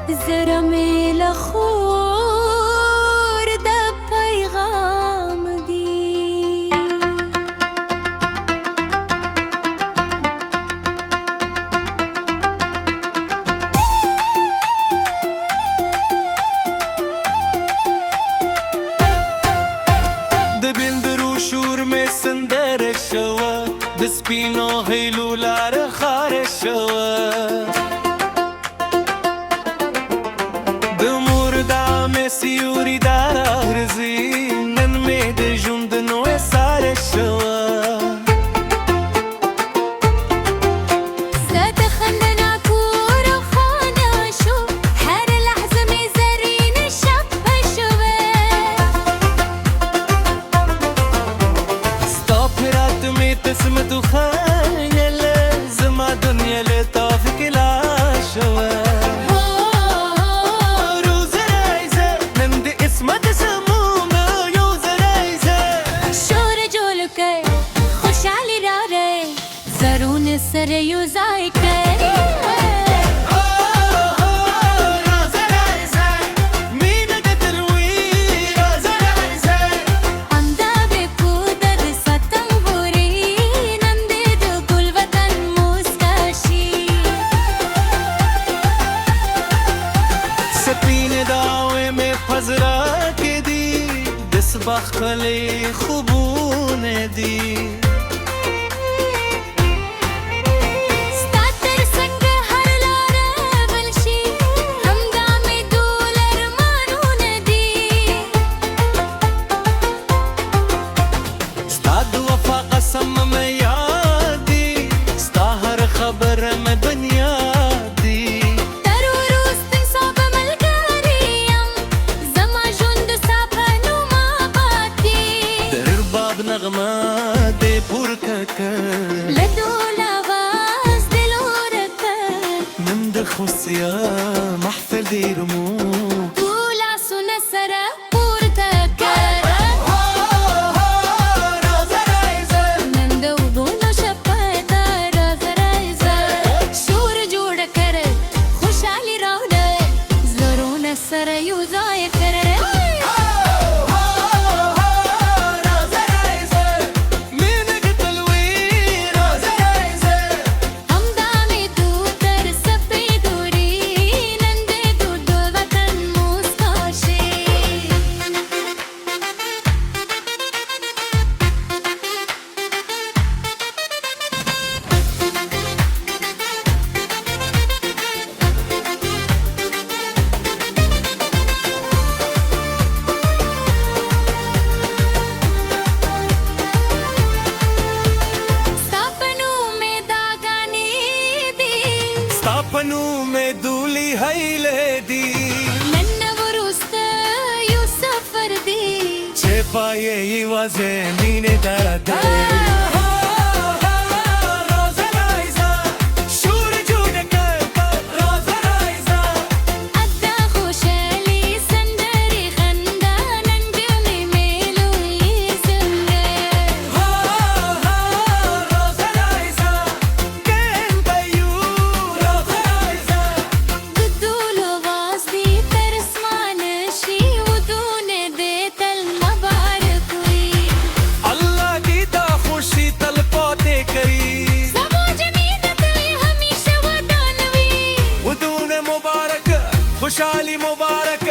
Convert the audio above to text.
जरा मेला खोर दा पैगाम दी دبندرو شور में संदर शवा دسپینو هیلو لار خار شوا دموردا में سیوری دار ارزی نن में د ژوند نو سار شوا اسمت خايل زما دنيا لطافك لا شوا روز رايزة نمدي اسمت سموم يوز رايزة شور جولك خوش علي راري زرون سر يوزايك حضرة كدي دسبخ خلي خبونة دي ستاتر سنگ هر لاره بلشي هم دامي دولر مانون دي ستاد وفا قسم ميادي ستاهر خبر مدنيا نغمة دي بوركك لدول آواز دلورك نمدخ يا محفل دي رموك دولا سنة سرا بورتك رازا رايزة نندو دونو شبايتا رازا رايزة شور جوڑ کرد خوشحالي راوده زرون سرا يوزاي کرد अपनू में दूली है दी नन्ना वरुस्ता यू सफर दी छेपाये ये वाजे मीने दरदे खुशहाली मुबारक